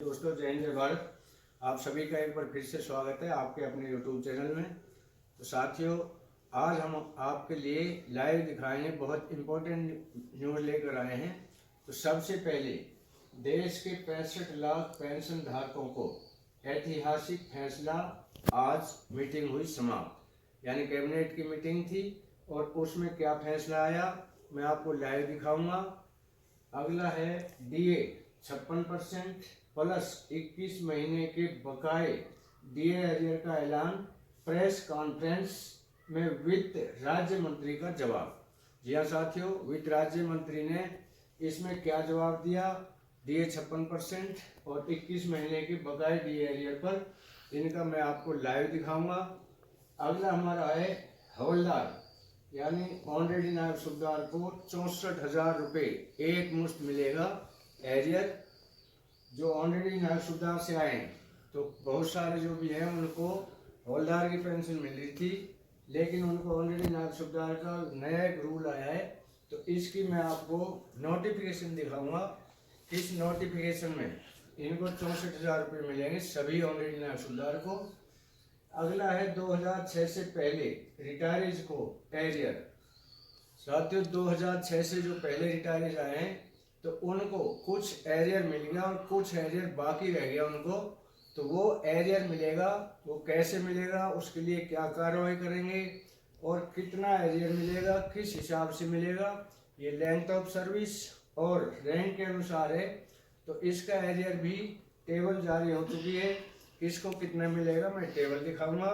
दोस्तों, जय हिंद जय भारत। आप सभी का एक बार फिर से स्वागत है आपके अपने YouTube चैनल में। तो साथियों, आज हम आपके लिए लाइव दिखाएंगे, बहुत इम्पोर्टेंट न्यूज़ लेकर आए हैं। तो सबसे पहले देश के 65 लाख पेंशन धारकों को ऐतिहासिक फैसला, आज मीटिंग हुई समाप्त, यानी कैबिनेट की मीटिंग थी और उसमें क्या फैसला आया मैं आपको लाइव दिखाऊंगा। अगला है DA 56% प्लस 21 महीने के बकाए DA एरियर का ऐलान, प्रेस कॉन्फ्रेंस में वित्त राज्य मंत्री का जवाब। जी हाँ साथियों, वित्त राज्य मंत्री ने इसमें क्या जवाब दिया DA 56% और 21 महीने के बकाए DA एरियर पर, इनका मैं आपको लाइव दिखाऊंगा। अगला हमारा है हवलदार यानी ऑनरेडी नायब सूबेदार को 64,000 रुपये एक मुश्त मिलेगा एरियर। जो ऑनरेडी नायब सूबेदार से आए हैं तो बहुत सारे जो भी हैं उनको हवलदार की पेंशन मिल रही थी, लेकिन उनको ऑनरेडी नायब सूबेदार का नया एक रूल आया है। तो इसकी मैं आपको नोटिफिकेशन दिखाऊंगा। इस नोटिफिकेशन में इनको 64,000 रुपये मिलेंगे सभी ऑनरेडी नायब सूबेदार को। अगला है 2006 से पहले रिटायरीज को एरियर। साथियों, 2006 से जो पहले रिटायरीज आए हैं तो उनको कुछ एरियर मिल गया और कुछ एरियर बाकी रह गया उनको, तो वो एरियर मिलेगा। वो कैसे मिलेगा, उसके लिए क्या कार्रवाई करेंगे और कितना एरियर मिलेगा, किस हिसाब से मिलेगा, ये लेंथ ऑफ सर्विस और रैंक के अनुसार है। तो इसका एरियर भी टेबल जारी हो चुकी है, किसको कितना मिलेगा मैं टेबल दिखाऊंगा।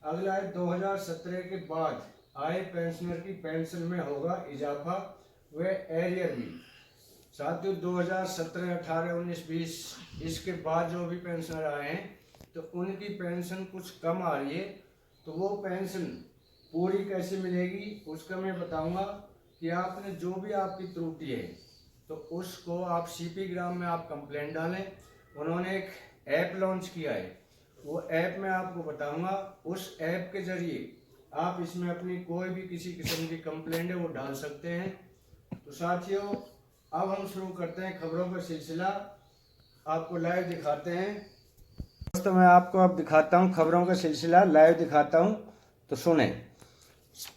अगला है 2017 के बाद आए पेंशनर की पेंशन में होगा इजाफा, वे एरियर भी। साथियों, 2017, 18, 19, 20 इसके बाद जो भी पेंशनर आए हैं तो उनकी पेंशन कुछ कम आ रही है, तो वो पेंशन पूरी कैसे मिलेगी उसका मैं बताऊंगा। कि आपने जो भी आपकी त्रुटि है तो उसको आप CP ग्राम में आप कंप्लेंट डालें। उन्होंने एक ऐप लॉन्च किया है, वो ऐप मैं आपको बताऊंगा। उस ऐप के जरिए आप इसमें अपनी कोई भी किसी किस्म की कंप्लेंट है वो डाल सकते हैं। तो साथियों, अब हम शुरू करते हैं खबरों का सिलसिला, आपको लाइव दिखाते हैं। दोस्तों, मैं आपको अब दिखाता हूं खबरों का सिलसिला, लाइव दिखाता हूं, तो सुने।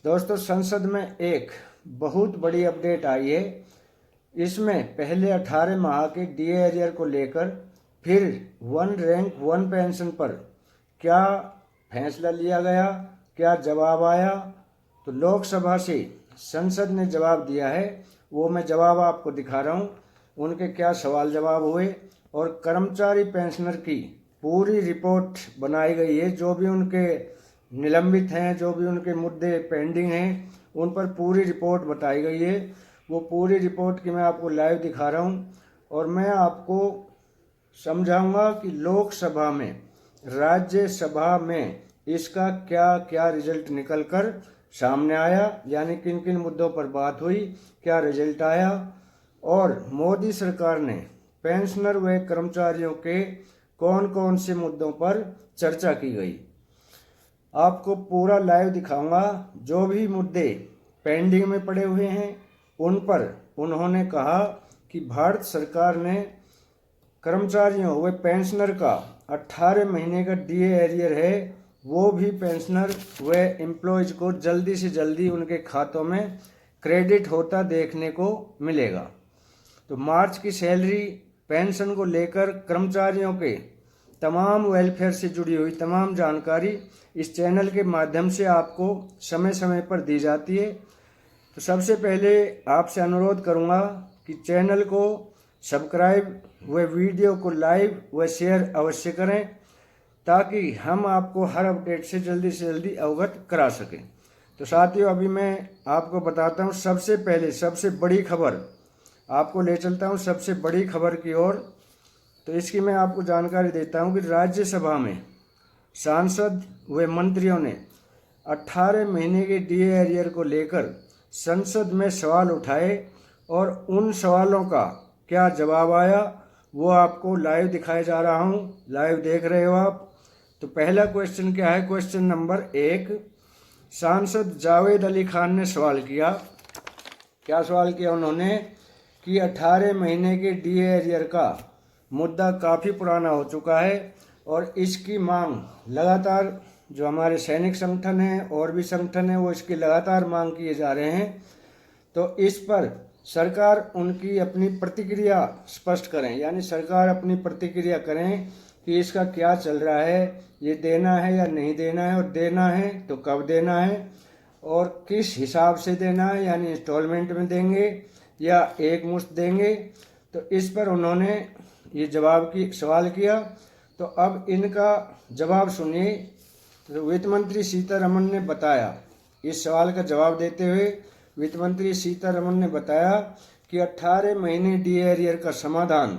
दोस्तों, संसद में एक बहुत बड़ी अपडेट आई है। इसमें पहले 18 माह के DA एरियर को लेकर फिर 1 रैंक 1 पेंशन पर क्या फैसला लिया गया, क्या जवाब आया। तो लोकसभा से संसद ने जवाब दिया है, वो मैं जवाब आपको दिखा रहा हूँ। उनके क्या सवाल जवाब हुए और कर्मचारी पेंशनर की पूरी रिपोर्ट बनाई गई है। जो भी उनके निलंबित हैं, जो भी उनके मुद्दे पेंडिंग हैं, उन पर पूरी रिपोर्ट बताई गई है। वो पूरी रिपोर्ट की मैं आपको लाइव दिखा रहा हूँ और मैं आपको समझाऊंगा कि लोकसभा में, राज्यसभा में इसका क्या क्या रिजल्ट निकल कर सामने आया, यानी किन किन मुद्दों पर बात हुई, क्या रिजल्ट आया और मोदी सरकार ने पेंशनर व कर्मचारियों के कौन कौन से मुद्दों पर चर्चा की गई। आपको पूरा लाइव दिखाऊंगा। जो भी मुद्दे पेंडिंग में पड़े हुए हैं उन पर उन्होंने कहा कि भारत सरकार ने कर्मचारियों व पेंशनर का 18 महीने का DA एरियर है, वो भी पेंशनर व एम्प्लॉयज को जल्दी से जल्दी उनके खातों में क्रेडिट होता देखने को मिलेगा। तो मार्च की सैलरी पेंशन को लेकर कर्मचारियों के तमाम वेलफेयर से जुड़ी हुई तमाम जानकारी इस चैनल के माध्यम से आपको समय समय पर दी जाती है। तो सबसे पहले आपसे अनुरोध करूंगा कि चैनल को सब्सक्राइब व वीडियो को लाइक व शेयर अवश्य करें, ताकि हम आपको हर अपडेट से जल्दी अवगत करा सकें। तो साथियों, अभी मैं आपको बताता हूं, सबसे पहले सबसे बड़ी खबर आपको ले चलता हूं, सबसे बड़ी खबर की ओर। तो इसकी मैं आपको जानकारी देता हूं कि राज्यसभा में सांसद व मंत्रियों ने 18 महीने के DA एरियर को लेकर संसद में सवाल उठाए और उन सवालों का क्या जवाब आया वो आपको लाइव दिखाए जा रहा हूँ। लाइव देख रहे हो आप। तो पहला क्वेश्चन क्या है, क्वेश्चन नंबर 1, सांसद जावेद अली खान ने सवाल किया। क्या सवाल किया उन्होंने कि 18 महीने के DA एरियर का मुद्दा काफ़ी पुराना हो चुका है और इसकी मांग लगातार जो हमारे सैनिक संगठन हैं और भी संगठन हैं वो इसकी लगातार मांग किए जा रहे हैं। तो इस पर सरकार उनकी अपनी प्रतिक्रिया स्पष्ट करें, यानी सरकार अपनी प्रतिक्रिया करें कि इसका क्या चल रहा है, ये देना है या नहीं देना है, और देना है तो कब देना है और किस हिसाब से देना है, यानी इंस्टॉलमेंट में देंगे या एक मुश्त देंगे। तो इस पर उन्होंने ये सवाल किया। तो अब इनका जवाब सुनिए। तो वित्त मंत्री सीतारमण ने बताया, इस सवाल का जवाब देते हुए वित्त मंत्री सीतारमण ने बताया कि 18 महीने डी एरियर का समाधान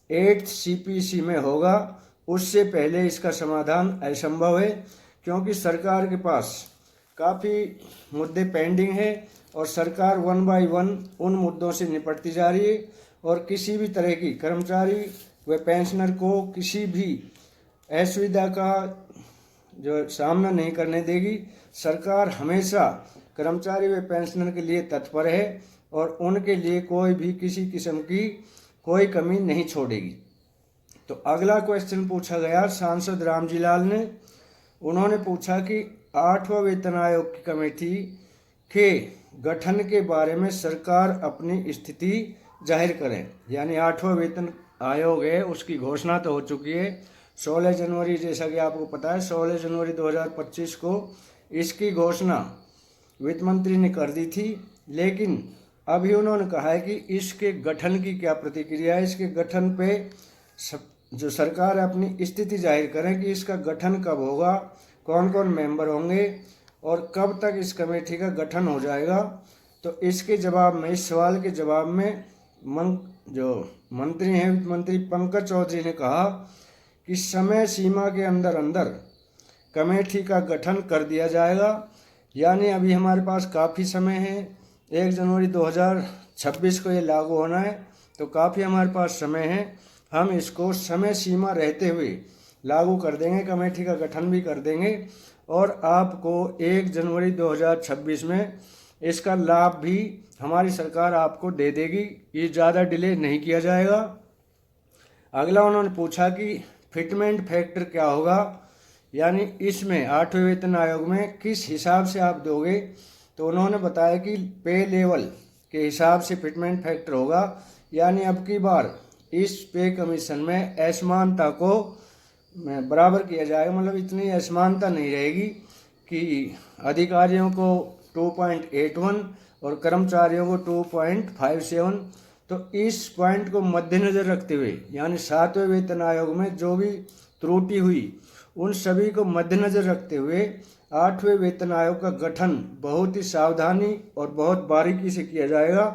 8th CPC में होगा, उससे पहले इसका समाधान असंभव है, क्योंकि सरकार के पास काफ़ी मुद्दे पेंडिंग है और सरकार 1 by 1 उन मुद्दों से निपटती जा रही है और किसी भी तरह की कर्मचारी व पेंशनर को किसी भी असुविधा का जो सामना नहीं करने देगी। सरकार हमेशा कर्मचारी व पेंशनर के लिए तत्पर है और उनके लिए कोई भी किसी किस्म की कोई कमी नहीं छोड़ेगी। तो अगला क्वेश्चन पूछा गया सांसद रामजी लाल ने। उन्होंने पूछा कि 8वां वेतन आयोग की कमेटी के गठन के बारे में सरकार अपनी स्थिति जाहिर करें। यानी 8वां वेतन आयोग है उसकी घोषणा तो हो चुकी है 16 जनवरी, जैसा कि आपको पता है 16 जनवरी 2025 को इसकी घोषणा वित्त मंत्री ने कर दी थी। लेकिन अभी उन्होंने कहा है कि इसके गठन की क्या प्रतिक्रिया है, इसके गठन पे जो सरकार अपनी स्थिति जाहिर करें कि इसका गठन कब होगा, कौन कौन मेंबर होंगे और कब तक इस कमेटी का गठन हो जाएगा। तो इसके जवाब में, इस सवाल के जवाब में जो मंत्री हैं वित्त मंत्री पंकज चौधरी ने कहा कि समय सीमा के अंदर अंदर कमेटी का गठन कर दिया जाएगा। यानी अभी हमारे पास काफ़ी समय है, 1 जनवरी 2026 को ये लागू होना है, तो काफ़ी हमारे पास समय है। हम इसको समय सीमा रहते हुए लागू कर देंगे, कमेटी का गठन भी कर देंगे और आपको 1 जनवरी 2026 में इसका लाभ भी हमारी सरकार आपको दे देगी। ये ज़्यादा डिले नहीं किया जाएगा। अगला उन्होंने पूछा कि फिटमेंट फैक्टर क्या होगा, यानी इसमें 8वें वेतन आयोग में किस हिसाब से आप दोगे। तो उन्होंने बताया कि पे लेवल के हिसाब से फिटमेंट फैक्टर होगा। यानी अब की बार इस पे कमीशन में असमानता को बराबर किया जाएगा, मतलब इतनी असमानता नहीं रहेगी कि अधिकारियों को 2.81 और कर्मचारियों को 2.57। तो इस पॉइंट को मद्देनज़र रखते हुए, यानी 7वें वेतन आयोग में जो भी त्रुटि हुई उन सभी को मद्देनज़र रखते हुए 8वें वेतन आयोग का गठन बहुत ही सावधानी और बहुत बारीकी से किया जाएगा,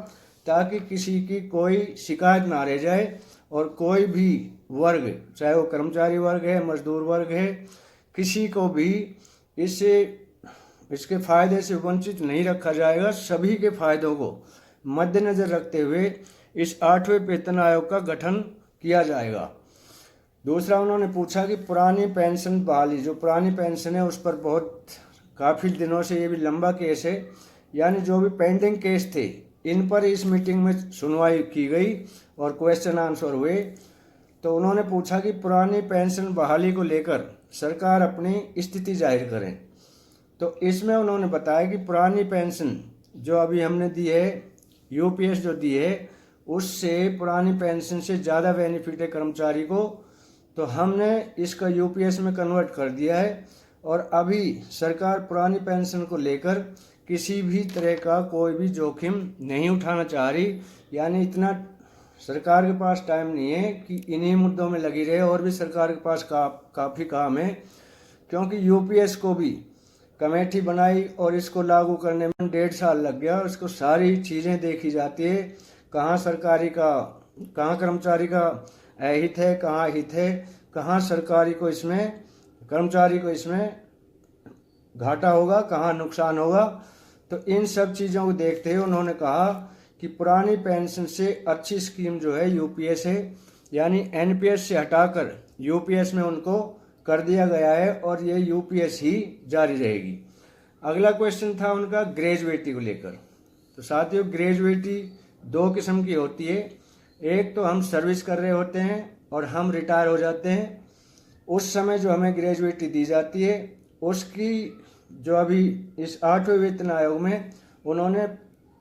ताकि किसी की कोई शिकायत ना रह जाए और कोई भी वर्ग, चाहे वो कर्मचारी वर्ग है, मजदूर वर्ग है, किसी को भी इसके फ़ायदे से वंचित नहीं रखा जाएगा। सभी के फायदों को मद्देनज़र रखते हुए इस 8वें वेतन आयोग का गठन किया जाएगा। दूसरा उन्होंने पूछा कि पुरानी पेंशन बहाली, जो पुरानी पेंशन है उस पर बहुत काफ़ी दिनों से ये भी लंबा केस है, यानी जो भी पेंडिंग केस थे इन पर इस मीटिंग में सुनवाई की गई और क्वेश्चन आंसर हुए। तो उन्होंने पूछा कि पुरानी पेंशन बहाली को लेकर सरकार अपनी स्थिति जाहिर करें। तो इसमें उन्होंने बताया कि पुरानी पेंशन जो अभी हमने दी है, यूपीएस जो दी है, उससे पुरानी पेंशन से ज़्यादा बेनिफिट है कर्मचारी को, तो हमने इसका यूपीएस में कन्वर्ट कर दिया है। और अभी सरकार पुरानी पेंशन को लेकर किसी भी तरह का कोई भी जोखिम नहीं उठाना चाह रही। यानी इतना सरकार के पास टाइम नहीं है कि इन्हीं मुद्दों में लगी रहे, और भी सरकार के पास काफ़ी काम है, क्योंकि यूपीएस को भी कमेटी बनाई और इसको लागू करने में 1.5 साल लग गया। इसको सारी चीज़ें देखी जाती है, कहाँ कर्मचारी का अहित है, कहाँ हित है, कहाँ कर्मचारी को इसमें घाटा होगा, कहाँ नुकसान होगा। तो इन सब चीज़ों को देखते हुए उन्होंने कहा कि पुरानी पेंशन से अच्छी स्कीम जो है यूपीएस है, यानी एनपीएस से हटाकर यूपीएस में उनको कर दिया गया है और ये यूपीएस ही जारी रहेगी। अगला क्वेश्चन था उनका ग्रेजुएटी को लेकर। तो साथियों, ग्रेजुएटी 2 किस्म की होती है। एक तो हम सर्विस कर रहे होते हैं और हम रिटायर हो जाते हैं, उस समय जो हमें ग्रेजुएटी दी जाती है उसकी जो अभी इस 8वें वेतन आयोग में उन्होंने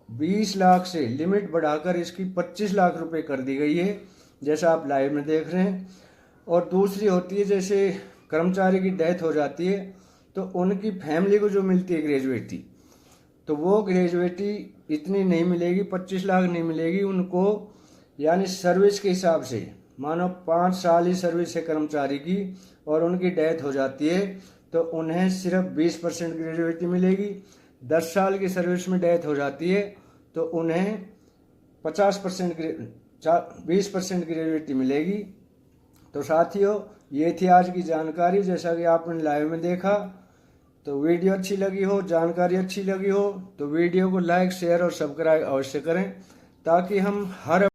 20 लाख से लिमिट बढ़ाकर इसकी 25 लाख रुपए कर दी गई है, जैसा आप लाइव में देख रहे हैं। और दूसरी होती है, जैसे कर्मचारी की डेथ हो जाती है तो उनकी फैमिली को जो मिलती है ग्रेजुएटी, तो वो ग्रेजुएटी इतनी नहीं मिलेगी, 25 लाख नहीं मिलेगी उनको, यानी सर्विस के हिसाब से। मानो 5 साल ही सर्विस है कर्मचारी की और उनकी डेथ हो जाती है तो उन्हें सिर्फ 20% ग्रेजुएटी मिलेगी। 10 साल की सर्विस में डेथ हो जाती है तो उन्हें 20% ग्रेजुएटी मिलेगी। तो साथियों, ये थी आज की जानकारी। जैसा कि आपने लाइव में देखा, तो वीडियो अच्छी लगी हो, जानकारी अच्छी लगी हो तो वीडियो को लाइक, शेयर और सब्सक्राइब अवश्य करें, ताकि हम हर